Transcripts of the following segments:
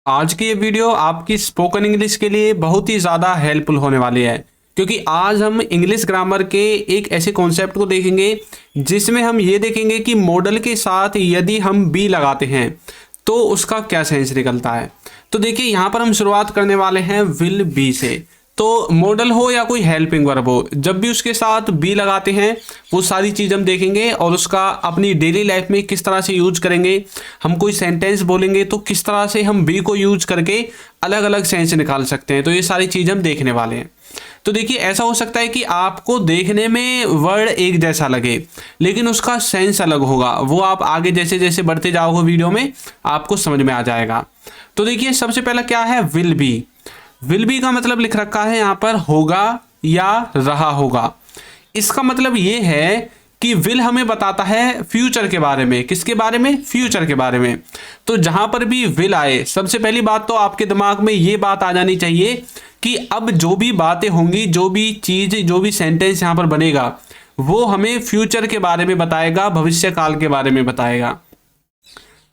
आज की ये वीडियो आपकी स्पोकन इंग्लिश के लिए बहुत ही ज़्यादा हेल्पफुल होने वाली है, क्योंकि आज हम इंग्लिश ग्रामर के एक ऐसे कॉन्सेप्ट को देखेंगे जिसमें हम ये देखेंगे कि मॉडल के साथ यदि हम बी लगाते हैं तो उसका क्या सेंस निकलता है। तो देखिए, यहाँ पर हम शुरुआत करने वाले हैं विल बी से। तो मॉडल हो या कोई हेल्पिंग वर्ब हो, जब भी उसके साथ बी लगाते हैं वो सारी चीज़ हम देखेंगे और उसका अपनी डेली लाइफ में किस तरह से यूज करेंगे। हम कोई सेंटेंस बोलेंगे तो किस तरह से हम बी को यूज करके अलग अलग सेंस निकाल सकते हैं। तो ये सारी चीज़ हम देखने वाले हैं। तो देखिए, ऐसा हो सकता है कि आपको देखने में वर्ड एक जैसा लगे लेकिन उसका सेंस अलग होगा। वो आप आगे जैसे जैसे बढ़ते जाओगे वीडियो में आपको समझ में आ जाएगा। तो देखिए, सबसे पहला क्या है, विल बी। विल बी का मतलब लिख रखा है यहाँ पर होगा या रहा होगा। इसका मतलब ये है कि विल हमें बताता है फ्यूचर के बारे में। किसके बारे में? फ्यूचर के बारे में। तो जहां पर भी विल आए, सबसे पहली बात तो आपके दिमाग में ये बात आ जानी चाहिए कि अब जो भी बातें होंगी, जो भी चीज, जो भी सेंटेंस यहां पर बनेगा वो हमें फ्यूचर के बारे में बताएगा, भविष्य काल के बारे में बताएगा।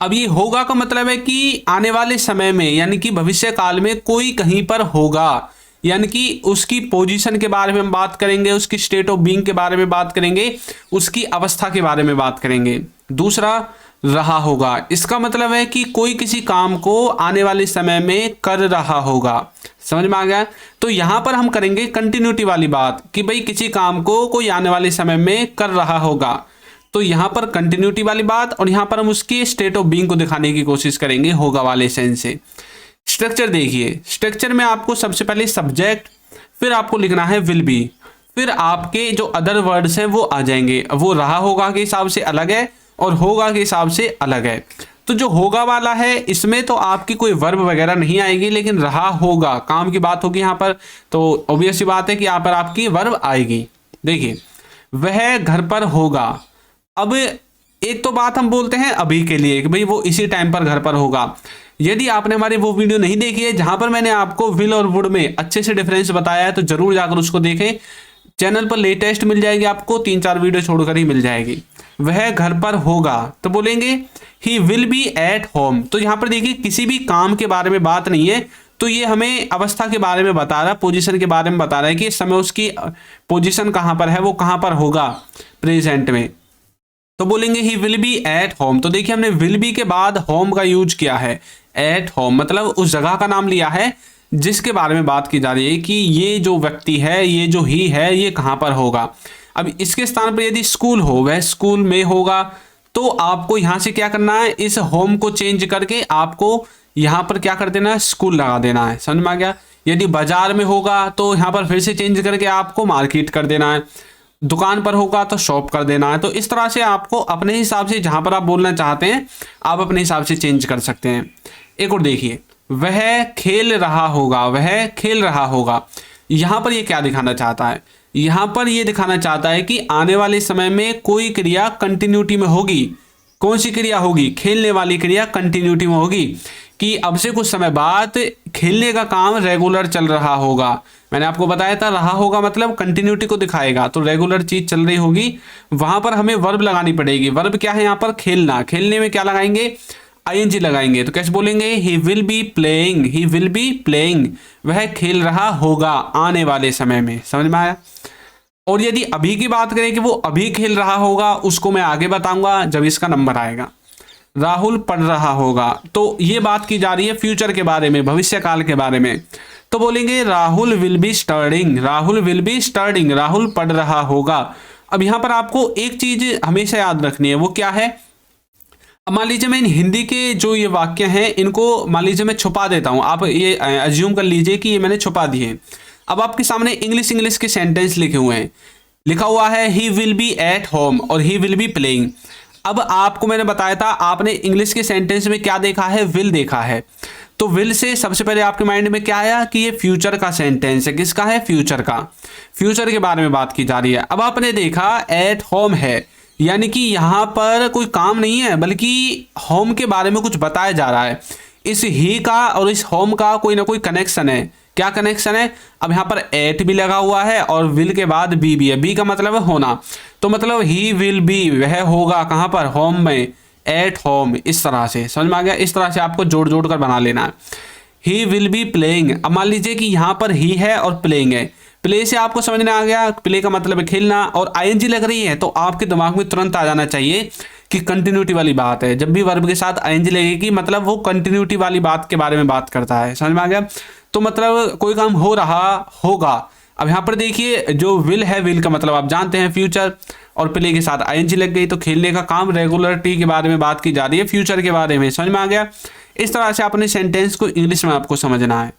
अब ये होगा का मतलब है कि आने वाले समय में, यानी कि भविष्य काल में कोई कहीं पर होगा, यानी कि उसकी पोजीशन के बारे में हम बात करेंगे, उसकी स्टेट ऑफ बीइंग के बारे में बात करेंगे, उसकी अवस्था के बारे में बात करेंगे। दूसरा, रहा होगा। इसका मतलब है कि कोई किसी काम को आने वाले समय में कर रहा होगा। समझ में आ गया? तो यहां पर हम करेंगे कंटिन्यूटी वाली बात कि भाई किसी काम को कोई आने वाले समय में कर रहा होगा। तो यहां पर कंटिन्यूटी वाली बात, और यहां पर हम उसकी स्टेट ऑफ बीइंग को दिखाने की कोशिश करेंगे होगा वाले सेंस से। स्ट्रक्चर देखिए, स्ट्रक्चर में आपको सबसे पहले सब्जेक्ट, फिर आपको लिखना है विल बी, फिर आपके जो अदर वर्ड्स हैं वो आ जाएंगे। वो रहा होगा के हिसाब से अलग है और होगा के हिसाब से अलग है। तो जो होगा वाला है इसमें तो आपकी कोई वर्ब वगैरह नहीं आएगी, लेकिन रहा होगा काम की बात होगी यहाँ पर। तो ऑब्वियस सी बात है कि यहाँ पर आपकी वर्ब आएगी। देखिए, वह घर पर होगा। अब एक तो बात हम बोलते हैं अभी के लिए कि भाई वो इसी टाइम पर घर पर होगा। यदि आपने हमारी वो वीडियो नहीं देखी है जहां पर मैंने आपको विल और वुड में अच्छे से डिफरेंस बताया है, तो जरूर जाकर उसको देखें। चैनल पर लेटेस्ट मिल जाएगी आपको, 3-4 वीडियो छोड़कर ही मिल जाएगी। वह घर पर होगा तो बोलेंगे he will be at home. तो यहाँ पर देखिए, किसी भी काम के बारे में बात नहीं है, तो ये हमें अवस्था के बारे में बता रहा है, पोजीशन के बारे में बता रहा है कि इस समय उसकी पोजीशन कहाँ पर है, वो कहाँ पर होगा प्रेजेंट में। तो बोलेंगे he will be at home. तो देखिए, हमने विल बी के बाद होम का यूज किया है। एट होम मतलब उस जगह का नाम लिया है जिसके बारे में बात की जा रही है कि ये जो व्यक्ति है, ये जो ही है, ये कहाँ पर होगा। अब इसके स्थान पर यदि स्कूल हो, वह स्कूल में होगा। तो आपको यहाँ से क्या करना है, इस होम को चेंज करके आपको यहाँ पर क्या कर देना है, स्कूल लगा देना है। समझ में आ गया? यदि बाजार में होगा तो यहाँ पर फिर से चेंज करके आपको मार्केट कर देना है। दुकान पर होगा तो शॉप कर देना है। तो इस तरह से आपको अपने हिसाब से जहां पर आप बोलना चाहते हैं आप अपने हिसाब से चेंज कर सकते हैं। एक और देखिए, वह खेल रहा होगा। वह खेल रहा होगा, यहां पर ये क्या दिखाना चाहता है? यहां पर ये दिखाना चाहता है कि आने वाले समय में कोई क्रिया कंटिन्यूटी में होगी। कौन सी क्रिया होगी? खेलने वाली क्रिया कंटिन्यूटी में होगी, कि अब से कुछ समय बाद खेलने का काम रेगुलर चल रहा होगा। मैंने आपको बताया था रहा होगा मतलब कंटिन्यूटी को दिखाएगा, तो रेगुलर चीज चल रही होगी। वहां पर हमें वर्ब लगानी पड़ेगी। वर्ब क्या है यहाँ पर? खेलना। खेलने में क्या लगाएंगे? आईएनजी लगाएंगे। तो कैसे बोलेंगे? He will be playing. He will be playing, वह खेल रहा होगा आने वाले समय में। समझ में आया? और यदि अभी की बात करें कि वो अभी खेल रहा होगा, उसको मैं आगे बताऊंगा जब इसका नंबर आएगा। राहुल पढ़ रहा होगा, तो ये बात की जा रही है फ्यूचर के बारे में, भविष्य काल के बारे में। तो बोलेंगे Rahul will be studying. Rahul will be studying, Rahul पढ़ रहा होगा। अब यहां पर आपको एक चीज हमेशा याद रखनी है, वो क्या है? अब मान लीजिए मैं इन हिंदी के जो ये वाक्य हैं इनको मान लीजिए मैं छुपा देता हूं। आप ये अज्यूम कर लीजिए कि ये मैंने छुपा दिए। अब आपके सामने इंग्लिश के सेंटेंस लिखे हुए हैं। लिखा हुआ है he will be at home और ही विल बी प्लेइंग। अब आपको मैंने बताया था, आपने इंग्लिश के सेंटेंस में क्या देखा है? विल देखा है। तो विल से सबसे पहले आपके माइंड में क्या आया कि ये फ्यूचर का सेंटेंस है। किसका है? फ्यूचर का। फ्यूचर के बारे में बात की जा रही है। अब आपने देखा एट होम है, यानी कि यहाँ पर कोई काम नहीं है बल्कि होम के बारे में कुछ बताया जा रहा है। इस ही का और इस होम का कोई ना कोई कनेक्शन है। क्या कनेक्शन है? अब यहाँ पर एट भी लगा हुआ है और विल के बाद बी भी है। बी का मतलब है होना। तो मतलब ही विल बी, वह होगा कहाँ पर? होम में। एट होम, इस तरह से समझ में आ गया। इस तरह से आपको जोड़ जोड़ कर बना लेना है। ही विल बी प्लेइंग, अब मान लीजिए कि यहाँ पर ही है और प्लेइंग है। प्ले से आपको समझ में आ गया, प्ले का मतलब है खेलना, और आईएनजी लग रही है तो आपके दिमाग में तुरंत आ जाना चाहिए कि कंटिन्यूटी वाली बात है। जब भी वर्ब के साथ आईएनजी लगेगी मतलब वो कंटिन्यूटी वाली बात के बारे में बात करता है, समझ में आ गया। तो मतलब कोई काम हो रहा होगा। अब यहाँ पर देखिए जो विल है, विल का मतलब आप जानते हैं फ्यूचर, और प्ले के साथ आईएनजी लग गई तो खेलने का काम, रेगुलरिटी के बारे में बात की जा रही है, फ्यूचर के बारे में, समझ में आ गया। इस तरह से अपने सेंटेंस को इंग्लिश में आपको समझना है।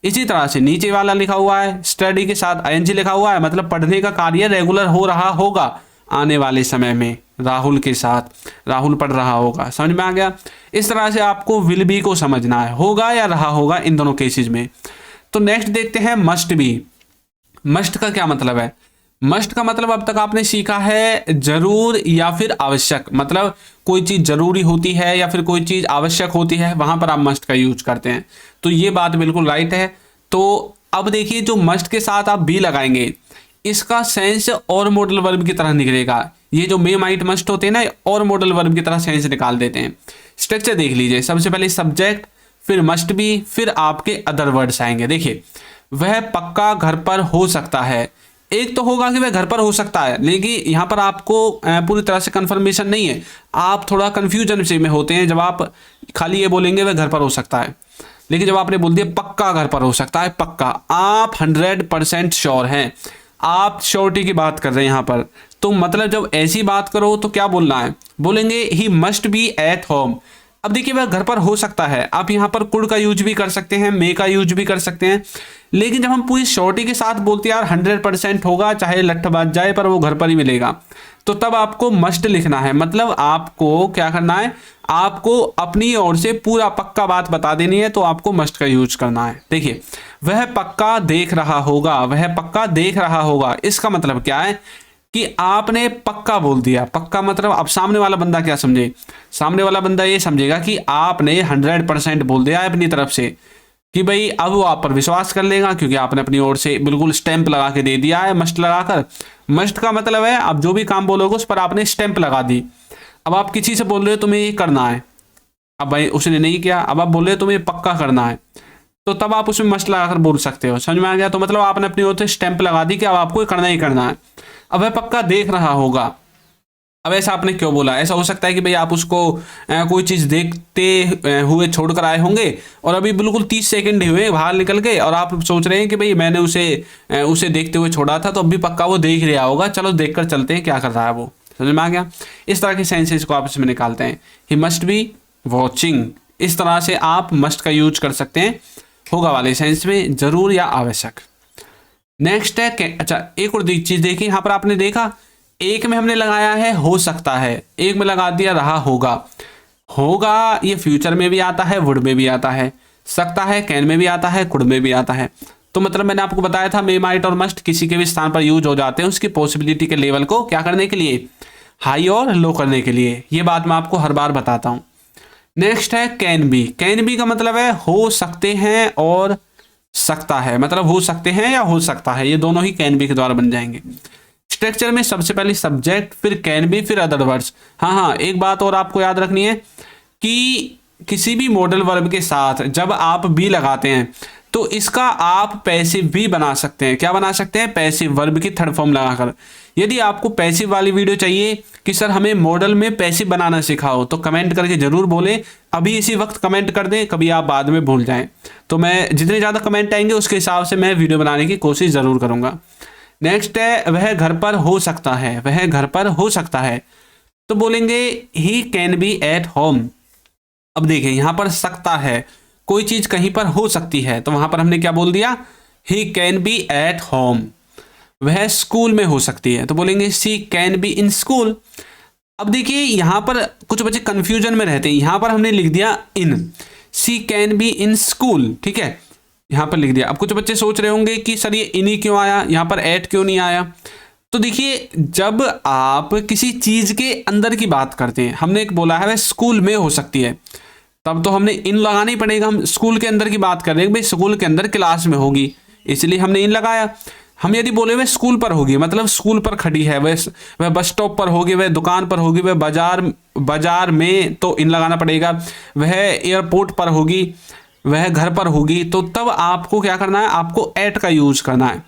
इसी तरह से नीचे वाला लिखा हुआ है, स्टडी के साथ आईएनजी लिखा हुआ है, मतलब पढ़ने का कार्य रेगुलर हो रहा होगा आने वाले समय में, राहुल के साथ, राहुल पढ़ रहा होगा, समझ में आ गया। इस तरह से आपको विल बी को समझना है, होगा या रहा होगा इन दोनों केसेस में। तो नेक्स्ट देखते हैं मस्ट बी। मस्ट का क्या मतलब है? मस्ट का मतलब अब तक आपने सीखा है जरूर या फिर आवश्यक, मतलब कोई चीज़ जरूरी होती है या फिर कोई चीज़ आवश्यक होती है, वहां पर आप मस्ट का यूज करते हैं। तो ये बात बिल्कुल राइट है। तो अब देखिए जो मस्ट के साथ आप बी लगाएंगे इसका सेंस और मॉडल वर्ब की तरह निकलेगा। ये जो मे माइट मस्ट होते हैं ना, और मॉडल वर्ब की तरह सेंस निकाल देते हैं। स्ट्रक्चर देख लीजिए, सबसे पहले सब्जेक्ट, फिर मस्ट बी, फिर आपके अदर वर्ड्स आएंगे। देखिए वह पक्का घर पर हो सकता है, एक तो होगा कि वह घर पर हो सकता है, लेकिन यहाँ पर आपको पूरी तरह से कंफर्मेशन नहीं है, आप थोड़ा कंफ्यूजन से में होते हैं जब आप खाली ये बोलेंगे वह घर पर हो सकता है, लेकिन जब आपने बोल दिया पक्का घर पर हो सकता है, पक्का आप 100% श्योर हैं, आप श्योरिटी की बात कर रहे हैं यहाँ पर। तो मतलब जब ऐसी बात करो तो क्या बोलना है, बोलेंगे he must be at home. अब देखिए वह घर पर हो सकता है, आप यहाँ पर कुड का यूज भी कर सकते हैं, मे का यूज भी कर सकते हैं, लेकिन जब हम पूरी श्योरिटी के साथ बोलते हैं यार 100% होगा, चाहे लट्ठ बाज जाए पर वो घर पर ही मिलेगा, तो तब आपको मस्ट लिखना है। मतलब आपको क्या करना है, आपको अपनी ओर से पूरा पक्का बात बता देनी है, तो आपको मस्ट का यूज करना है। देखिए वह पक्का देख रहा होगा, वह पक्का देख रहा होगा, इसका मतलब क्या है कि आपने पक्का बोल दिया। पक्का मतलब अब सामने वाला बंदा क्या समझे, सामने वाला बंदा ये समझेगा कि आपने 100% बोल दिया है अपनी तरफ से, कि भाई अब वो आप पर विश्वास कर लेगा, क्योंकि आपने अपनी ओर से बिल्कुल स्टैंप लगा के दे दिया है, मस्ट लगाकर। मस्ट का मतलब है आप जो भी काम बोलोगे उस पर आपने स्टैंप लगा दी। अब आप किसी से बोल रहे हो तुम्हें ये करना है, अब भाई उसने नहीं किया, अब आप बोल रहे हो तुम्हें पक्का करना है, तो तब आप उसमें मस्ट लगाकर बोल सकते हो, समझ में आ गया। तो मतलब आपने अपनी ओर से स्टैंप लगा दी कि अब आपको करना ही करना है। अब वह पक्का देख रहा होगा, अब ऐसा आपने क्यों बोला? ऐसा हो सकता है कि भाई आप उसको कोई चीज़ देखते हुए छोड़कर आए होंगे और अभी बिल्कुल 30 सेकंड ही हुए बाहर निकल के, और आप सोच रहे हैं कि भाई मैंने उसे देखते हुए छोड़ा था, तो अभी पक्का वो देख रहा होगा, चलो देखकर चलते हैं क्या कर रहा है वो, समझ में आ गया। इस तरह के सेंसेस को आप इसमें निकालते हैं। ही मस्ट बी वॉचिंग, इस तरह से आप मस्ट का यूज कर सकते हैं होगा वाले सेंस में, जरूर या आवश्यक। नेक्स्ट है अच्छा एक और चीज देखिए, यहाँ पर आपने देखा एक में हमने लगाया है हो सकता है, एक में लगा दिया रहा होगा। होगा ये फ्यूचर में भी आता है, वुड में भी आता है, सकता है कैन में भी आता है, कुड में भी आता है। तो मतलब मैंने आपको बताया था मे माइट और मस्ट किसी के भी स्थान पर यूज हो जाते हैं उसकी पॉसिबिलिटी के लेवल को क्या करने के लिए, हाई और लो करने के लिए। ये बात मैं आपको हर बार बताता हूँ। नेक्स्ट है कैन बी। कैन बी का मतलब है हो सकते हैं और सकता है, मतलब हो सकते हैं या हो सकता है, ये दोनों ही कैन बी के द्वारा बन जाएंगे। स्ट्रक्चर में सबसे पहले सब्जेक्ट, फिर कैन बी, फिर अदर वर्ड्स। हाँ एक बात और आपको याद रखनी है कि किसी भी मॉडल वर्ब के साथ जब आप बी लगाते हैं तो इसका आप पैसिव भी बना सकते हैं। क्या बना सकते हैं? पैसिव, वर्ब की थर्ड फॉर्म लगाकर। यदि आपको पैसिव वाली वीडियो चाहिए कि सर हमें मॉडल में पैसिव बनाना सिखाओ, तो कमेंट करके जरूर बोलें, अभी इसी वक्त कमेंट कर दें, कभी आप बाद में भूल जाएं। तो मैं जितने ज़्यादा कमेंट आएंगे उसके हिसाब से मैं वीडियो बनाने की कोशिश ज़रूर करूँगा। नेक्स्ट है वह घर पर हो सकता है। वह घर पर हो सकता है तो बोलेंगे he can be at home. अब देखिए यहाँ पर सकता है, कोई चीज़ कहीं पर हो सकती है, तो वहाँ पर हमने क्या बोल दिया, he can be at home. वह स्कूल में हो सकती है तो बोलेंगे she can be in school. अब देखिए यहाँ पर कुछ बच्चे कंफ्यूजन में रहते हैं, यहाँ पर हमने लिख दिया in, she can be in school, ठीक है, यहाँ पर लिख दिया। अब कुछ बच्चे सोच रहे होंगे कि सर ये इन ही क्यों आया, यहाँ पर एट क्यों नहीं आया। तो देखिए जब आप किसी चीज़ के अंदर की बात करते हैं, हमने एक बोला है वह स्कूल में हो सकती है, तब तो हमने इन लगाना ही पड़ेगा। हम स्कूल के अंदर की बात कर रहे हैं, भाई स्कूल के अंदर क्लास में होगी, इसलिए हमने इन लगाया। हम यदि बोले वह स्कूल पर होगी, मतलब स्कूल पर खड़ी है, वह बस स्टॉप पर होगी, वह दुकान पर होगी, वह बाजार में, तो इन लगाना पड़ेगा। वह एयरपोर्ट पर होगी, वह घर पर होगी, तो तब आपको क्या करना है, आपको एट का यूज करना है।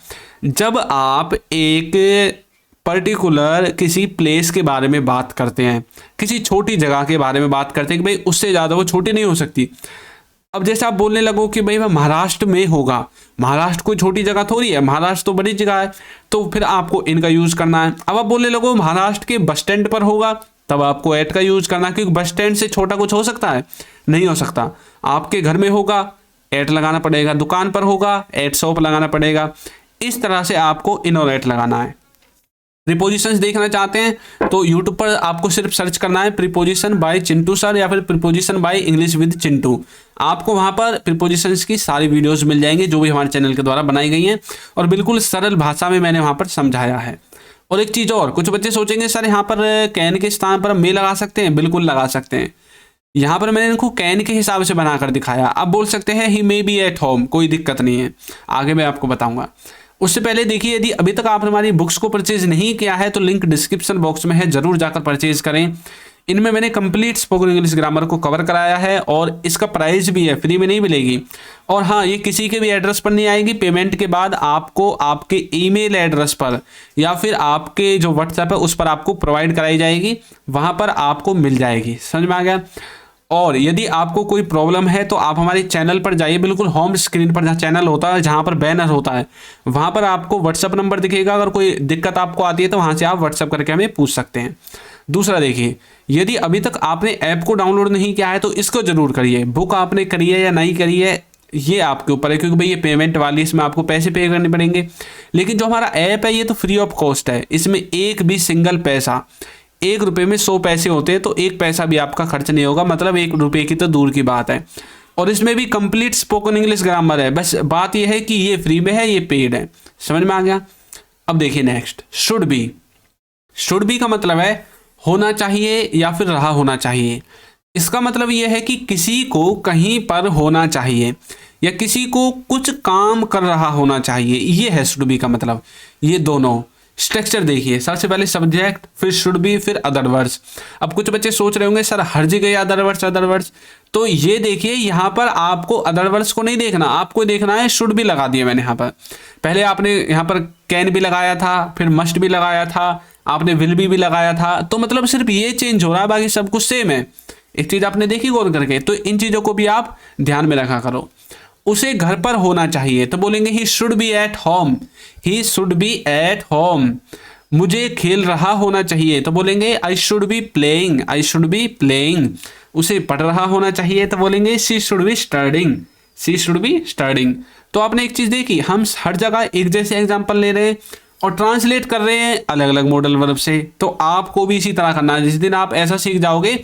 जब आप एक पर्टिकुलर किसी प्लेस के बारे में बात करते हैं, किसी छोटी जगह के बारे में बात करते हैं कि भाई उससे ज़्यादा वो छोटी नहीं हो सकती। अब जैसे आप बोलने लगो कि भाई वह महाराष्ट्र में होगा, महाराष्ट्र कोई छोटी जगह थोड़ी है, महाराष्ट्र तो बड़ी जगह है, तो फिर आपको इनका यूज़ करना है। अब आप बोलने लगो महाराष्ट्र के बस स्टैंड पर होगा, तब आपको एट का यूज़ करना है, क्योंकि बस स्टैंड से छोटा कुछ हो सकता है, नहीं हो सकता। आपके घर में होगा, एट लगाना पड़ेगा, दुकान पर होगा, एट शॉप लगाना पड़ेगा। इस तरह से आपको इन और एट लगाना है। प्रीपोजिशंस देखना चाहते हैं तो यूट्यूब पर आपको सिर्फ सर्च करना है प्रीपोजिशन बाय चिंटू सर या फिर preposition by English with Chintu. आपको वहां पर प्रीपोजिशंस की सारी वीडियोस मिल जाएंगी जो भी हमारे चैनल के द्वारा बनाई गई हैं, और बिल्कुल सरल भाषा में मैंने वहां पर समझाया है। और एक चीज़ और, कुछ बच्चे सोचेंगे सर यहाँ पर कैन के स्थान पर मे लगा सकते हैं, बिल्कुल लगा सकते हैं। यहाँ पर मैंने इनको कैन के हिसाब से बनाकर दिखाया। आप बोल सकते हैं ही मे बी एट होम, कोई दिक्कत नहीं है, आगे मैं आपको बताऊंगा। उससे पहले देखिए, यदि अभी तक आपने हमारी बुक्स को परचेज नहीं किया है तो लिंक डिस्क्रिप्शन बॉक्स में है, जरूर जाकर परचेज करें। इनमें मैंने कंप्लीट स्पोकन इंग्लिश ग्रामर को कवर कराया है और इसका प्राइस भी है, फ्री में नहीं मिलेगी। और हाँ, ये किसी के भी एड्रेस पर नहीं आएगी, पेमेंट के बाद आपको आपके ईमेल एड्रेस पर या फिर आपके जो व्हाट्सएप है उस पर आपको प्रोवाइड कराई जाएगी, वहाँ पर आपको मिल जाएगी। समझ में आ गया? और यदि आपको कोई प्रॉब्लम है तो आप हमारे चैनल पर जाइए, बिल्कुल होम स्क्रीन पर जहाँ चैनल होता है, जहाँ पर बैनर होता है, वहाँ पर आपको व्हाट्सअप नंबर दिखेगा। अगर कोई दिक्कत आपको आती है तो वहाँ से आप व्हाट्सअप करके हमें पूछ सकते हैं। दूसरा देखिए, यदि अभी तक आपने ऐप को डाउनलोड नहीं किया है तो इसको जरूर करिए। बुक आपने करी है या नहीं करी है ये आपके ऊपर है, क्योंकि भाई ये पेमेंट वाली, इसमें आपको पैसे पे करने पड़ेंगे। लेकिन जो हमारा ऐप है ये तो फ्री ऑफ कॉस्ट है, इसमें एक भी सिंगल पैसा, 1 रुपये में 100 पैसे होते हैं, तो 1 पैसा भी आपका खर्च नहीं होगा, मतलब 1 रुपये की तो दूर की बात है। और इसमें भी कंप्लीट स्पोकन इंग्लिश ग्रामर है। बस बात यह है कि ये फ्री में है, ये पेड है। समझ में आ गया? अब देखिए next, should be. Should be का मतलब है होना चाहिए या फिर रहा होना चाहिए। इसका मतलब यह है कि किसी को कहीं पर होना चाहिए या किसी को कुछ काम कर रहा होना चाहिए, ये है शुड बी का मतलब। ये दोनों स्ट्रक्चर देखिए, सबसे पहले सब्जेक्ट, फिर शुड बी, फिर अदर वर्ड्स। अब कुछ बच्चे सोच रहे होंगे सर हर जगह अदर वर्ड्स अदर वर्ड्स, तो ये देखिए यहाँ पर आपको अदर वर्ड्स को नहीं देखना, आपको देखना है शुड बी लगा दिया मैंने यहाँ पर। पहले आपने यहाँ पर कैन भी लगाया था, फिर मस्ट भी लगाया था, आपने विल भी लगाया था, तो मतलब सिर्फ ये चेंज हो रहा है, बाकी सब कुछ सेम है। एक चीज आपने देखी गौर करके, तो इन चीजों को भी आप ध्यान में रखा करो। उसे घर पर होना चाहिए तो बोलेंगे he should be at home, he should be at home. मुझे खेल रहा होना चाहिए तो बोलेंगे I should be playing, I should be playing. उसे पढ़ रहा होना चाहिए तो बोलेंगे she should be studying, she should be studying. तो आपने एक चीज देखी, हम हर जगह एक जैसे एग्जाम्पल ले रहे हैं और ट्रांसलेट कर रहे हैं अलग अलग मॉडल वर्ब से, तो आपको भी इसी तरह करना है। जिस दिन आप ऐसा सीख जाओगे,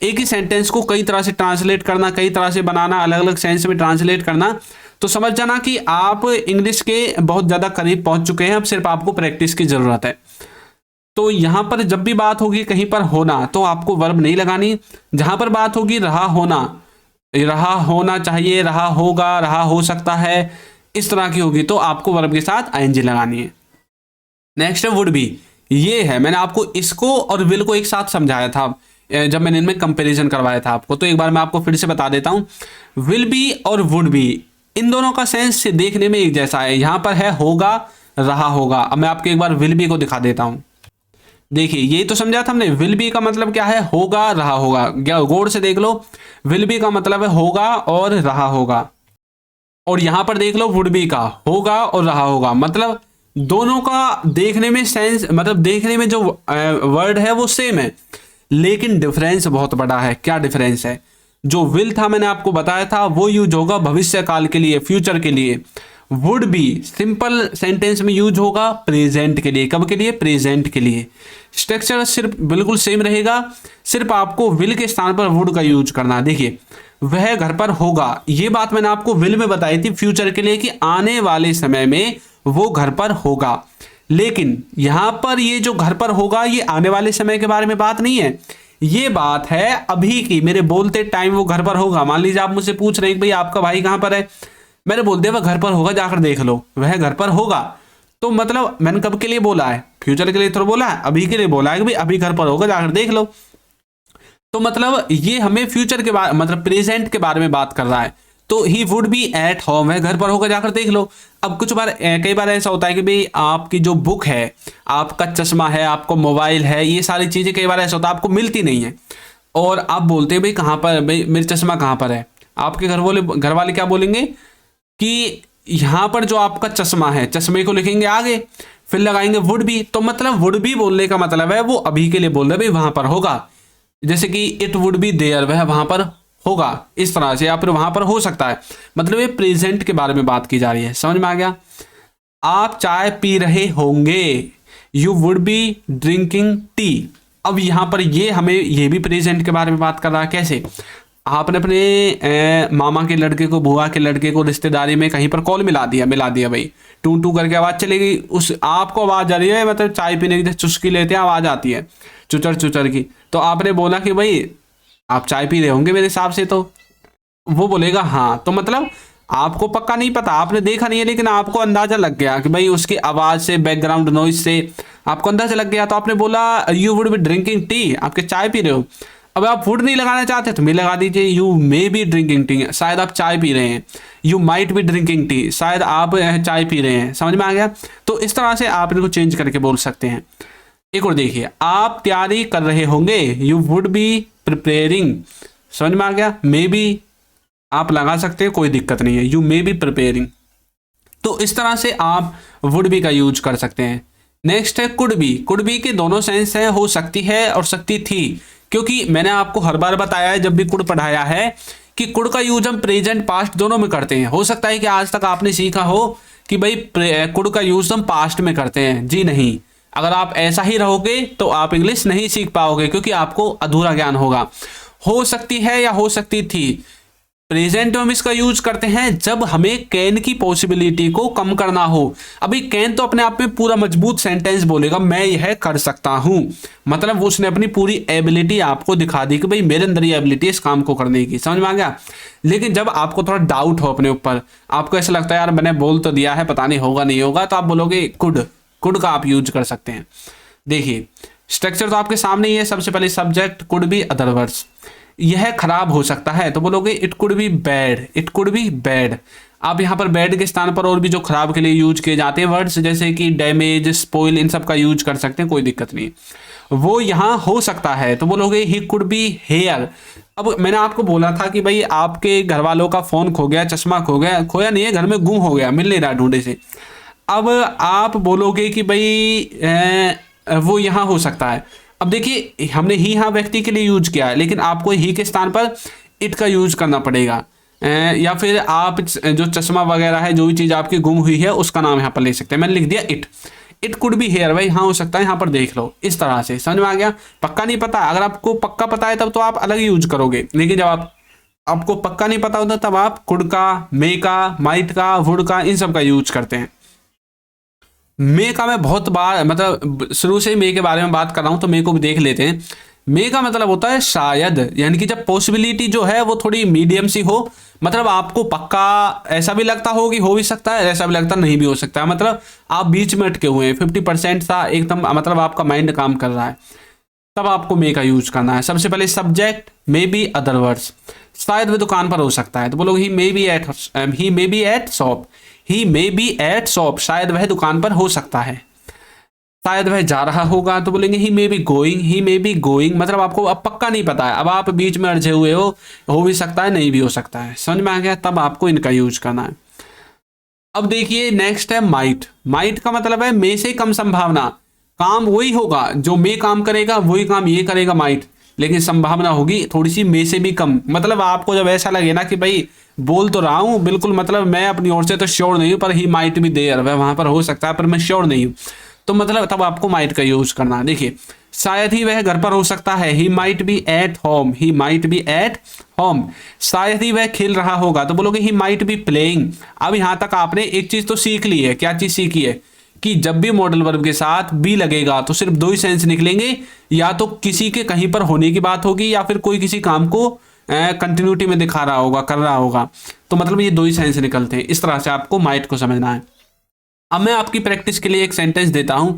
एक ही सेंटेंस को कई तरह से ट्रांसलेट करना, कई तरह से बनाना, अलग अलग सेंस में ट्रांसलेट करना, तो समझ जाना कि आप इंग्लिश के बहुत ज़्यादा करीब पहुंच चुके हैं। अब सिर्फ आपको प्रैक्टिस की ज़रूरत है। तो यहाँ पर जब भी बात होगी कहीं पर होना, तो आपको वर्ब नहीं लगानी। जहाँ पर बात होगी रहा होना चाहिए, रहा होगा, रहा हो सकता है, इस तरह की होगी, तो आपको वर्ब के साथ आईएनजी लगानी है। नेक्स्ट है वुड बी। ये है, मैंने आपको इसको और विल को एक साथ समझाया था जब मैंने इनमें कंपैरिजन करवाया था आपको, तो एक बार मैं आपको फिर से बता देता हूँ। विल बी और वुड बी, इन दोनों का सेंस देखने में एक जैसा है। यहाँ पर है होगा, रहा होगा। अब मैं आपको एक बार विल बी को दिखा देता हूँ। देखिए, यही तो समझा था हमने। विल बी का मतलब क्या है? होगा, रहा होगा। गौर से देख लो, विल बी का मतलब है होगा और रहा होगा। और यहां पर देख लो वुड बी का होगा और रहा होगा, मतलब दोनों का देखने में सेंस, मतलब देखने में जो वर्ड है वो सेम है, लेकिन डिफरेंस बहुत बड़ा है। क्या डिफरेंस है? जो विल था मैंने आपको बताया था वो यूज होगा भविष्य काल के लिए, फ्यूचर के लिए। वुड बी सिंपल सेंटेंस में यूज होगा प्रेजेंट के लिए। कब के लिए? प्रेजेंट के लिए। स्ट्रक्चर सिर्फ बिल्कुल सेम रहेगा, सिर्फ आपको विल के स्थान पर वुड का यूज करना। देखिए, वह घर पर होगा, ये बात मैंने आपको विल में बताई थी फ्यूचर के लिए कि आने वाले समय में वो घर पर होगा। लेकिन यहां पर ये जो घर पर होगा, ये आने वाले समय के बारे में बात नहीं है, ये बात है अभी की। मेरे बोलते टाइम वो घर पर होगा। मान लीजिए आप मुझसे पूछ रहे हैं कि भाई आपका भाई कहां पर है, मैंने बोल दिया वह घर पर होगा, जाकर देख लो, वह घर पर होगा। तो मतलब मैंने कब के लिए बोला है, फ्यूचर के लिए थोड़ा बोला है, अभी के लिए बोला है कि भाई अभी घर पर होगा, जाकर देख लो। तो मतलब ये हमें फ्यूचर के बारे मतलब प्रेजेंट के बारे में बात कर रहा है। तो he would be at home है, घर पर होगा, जाकर देख लो। अब कुछ बार कई बार ऐसा होता है कि भाई आपकी जो बुक है, आपका चश्मा है, आपको मोबाइल है, ये सारी चीज़ें कई बार ऐसा होता है आपको मिलती नहीं है, और आप बोलते हैं भाई कहाँ पर, भाई मेरा चश्मा कहाँ पर है। आपके घर वाले क्या बोलेंगे कि यहाँ पर जो आपका चश्मा है, चश्मे को लिखेंगे आगे, फिर लगाएंगे वुड बी। तो मतलब वुड बी बोलने का मतलब है वो अभी के लिए बोल रहे भाई वहां पर होगा। जैसे कि इट वुड बी देयर, वह वहां पर होगा, इस तरह से, या फिर वहां पर हो सकता है। मतलब ये प्रेजेंट के बारे में बात की जा रही है। समझ में आ गया? आप चाय पी रहे होंगे, you would be drinking tea. अब यहां पर ये हमें ये भी प्रेजेंट के बारे में बात कर रहा है। कैसे? आपने अपने मामा के लड़के को, बुआ के लड़के को रिश्तेदारी में कहीं पर कॉल मिला दिया भाई, टू टू करके आवाज चलेगी, उस आपको आवाज आ रही है, मतलब चाय पीने की चुस्की लेते हैं आवाज आती है चुचर चुचर की। तो आपने बोला कि भाई आप चाय पी रहे होंगे मेरे हिसाब से, तो वो बोलेगा हाँ। तो मतलब आपको पक्का नहीं पता, आपने देखा नहीं है, लेकिन आपको अंदाजा लग गया कि भाई उसकी आवाज से, बैकग्राउंड नॉइज से आपको अंदाजा लग गया। तो आपने बोला you would be drinking tea, आपके चाय पी रहे हो। अब आप वुड नहीं लगाना चाहते तो मैं लगा दीजिए, you may be drinking tea, शायद आप चाय पी रहे हैं। You might be drinking tea, शायद आप चाय पी रहे हैं। समझ में आ गया? तो इस तरह से आप इनको चेंज करके बोल सकते हैं। एक और देखिए, आप तैयारी कर रहे होंगे, यू वुड बी प्रिपेयरिंग। समझ में आ गया? मे बी आप लगा सकते हैं, कोई दिक्कत नहीं है, यू मे बी प्रिपेयरिंग। तो इस तरह से आप वुड बी का यूज कर सकते हैं। नेक्स्ट है कुड बी। कुड बी के दोनों सेंस हैं, हो सकती है और सकती थी, क्योंकि मैंने आपको हर बार बताया है जब भी कुड पढ़ाया है कि कुड का यूज हम प्रेजेंट पास्ट दोनों में करते हैं। हो सकता है कि आज तक आपने सीखा हो कि भाई कुड का यूज हम पास्ट में करते हैं, जी नहीं। अगर आप ऐसा ही रहोगे तो आप इंग्लिश नहीं सीख पाओगे, क्योंकि आपको अधूरा ज्ञान होगा। हो सकती है या हो सकती थी, प्रेजेंट में हम इसका यूज करते हैं जब हमें कैन की पॉसिबिलिटी को कम करना हो। अभी कैन तो अपने आप में पूरा मजबूत सेंटेंस बोलेगा, मैं यह कर सकता हूं, मतलब उसने अपनी पूरी एबिलिटी आपको दिखा दी कि भाई मेरे अंदर ये एबिलिटी इस काम को करने की। समझ में आ गया? लेकिन जब आपको थोड़ा डाउट हो अपने ऊपर, आपको ऐसा लगता है यार मैंने बोल तो दिया है, पता नहीं होगा नहीं होगा, तो आप बोलोगे कुड। कुड का आप यूज कर सकते हैं। देखिए स्ट्रक्चर तो आपके सामने ही है। सबसे पहले subject, could be, other words. यह खराब हो सकता है तो बोलोगे it could be bad, it could be bad. आप यहाँ पर बैड के स्थान पर और भी जो खराब के लिए यूज किए जाते हैं वर्ड्स, जैसे कि डैमेज, स्पॉइल, इन सब का यूज कर सकते हैं, कोई दिक्कत नहीं। वो यहाँ हो सकता है तो बोलोगे ही कुड बी हेयर। अब मैंने आपको बोला था कि भाई आपके घर वालों का फोन खो गया, चश्मा खो गया, खोया नहीं है, घर में गुम हो गया, मिल नहीं रहा ढूंढे से। अब आप बोलोगे कि भाई वो यहाँ हो सकता है। अब देखिए हमने ही यहाँ व्यक्ति के लिए यूज किया है, लेकिन आपको ही के स्थान पर इट का यूज करना पड़ेगा, या फिर आप जो चश्मा वगैरह है, जो भी चीज़ आपकी गुम हुई है, उसका नाम यहाँ पर ले सकते हैं। मैंने लिख दिया it. It could be here, भाई हाँ हो सकता है, यहाँ पर देख लो। इस तरह से समझ में आ गया? पक्का नहीं पता, अगर आपको पक्का पता है तब तो आप अलग यूज करोगे, लेकिन जब आपको पक्का नहीं पता होता तब आप कुड का, मे का, माइट का, वुड का, इन सब का यूज करते हैं। मे का मैं बहुत बार, मतलब शुरू से मे के बारे में बात कर रहा हूं तो मे को भी देख लेते हैं। मे का मतलब होता है शायद, यानी कि जब पॉसिबिलिटी जो है वो थोड़ी मीडियम सी हो, मतलब आपको पक्का ऐसा भी लगता हो कि हो भी सकता है, ऐसा भी लगता नहीं भी हो सकता है, मतलब आप बीच में अटके हुए हैं, 50% सा एकदम, मतलब आपका माइंड काम कर रहा है, तब आपको मे का यूज करना है। सबसे पहले subject, may be, other words. शायद वह दुकान पर हो सकता है तो बोलोगे he may be at shop, he may be at shop, शायद वह दुकान पर हो सकता है। शायद वह जा रहा होगा तो बोलेंगे he may be going, he may be going, मतलब आपको अब पक्का नहीं पता है, अब आप बीच में अड़झे हुए हो भी सकता है, नहीं भी हो सकता है। समझ में आ गया? तब आपको इनका यूज करना है। अब देखिए नेक्स्ट है माइट। माइट का मतलब है मे से कम संभावना, काम वही होगा जो मे काम करेगा, वही काम ये करेगा माइट, लेकिन संभावना होगी थोड़ी सी मे से भी कम। मतलब आपको जब ऐसा लगे ना कि भाई बोल तो रहा हूं बिल्कुल, मतलब मैं अपनी ओर से तो श्योर नहीं हूं, पर ही माइट बी देयर, वह वहां पर हो सकता है पर मैं श्योर नहीं हूं, तो मतलब तब आपको माइट का यूज करना है। देखिए शायद ही वह घर पर हो सकता है, he might be at home, he might be at home. शायद ही वह खेल रहा होगा तो बोलोगे ही माइट बी प्लेइंग। अब यहां तक आपने एक चीज तो सीख ली है। क्या चीज सीखी है? कि जब भी मॉडल वर्ब के साथ बी लगेगा तो सिर्फ दो ही सेंस निकलेंगे, या तो किसी के कहीं पर होने की बात होगी, या फिर कोई किसी काम को कंटिन्यूटी में दिखा रहा होगा, कर रहा होगा, तो मतलब ये दो ही सेंस निकलते हैं। इस तरह से आपको माइट को समझना है। अब मैं आपकी प्रैक्टिस के लिए एक सेंटेंस देता हूं,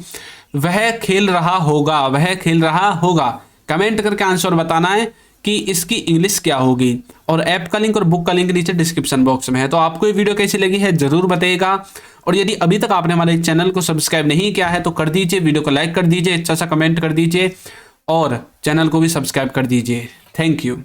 वह खेल रहा होगा, वह खेल रहा होगा। कमेंट करके आंसर बताना है कि इसकी इंग्लिश क्या होगी, और ऐप का लिंक और बुक का लिंक नीचे डिस्क्रिप्शन बॉक्स में है। तो आपको ये वीडियो कैसी लगी है जरूर बताइएगा, और यदि अभी तक आपने हमारे चैनल को सब्सक्राइब नहीं किया है तो कर दीजिए, वीडियो को लाइक कर दीजिए, अच्छा सा कमेंट कर दीजिए और चैनल को भी सब्सक्राइब कर दीजिए। Thank you.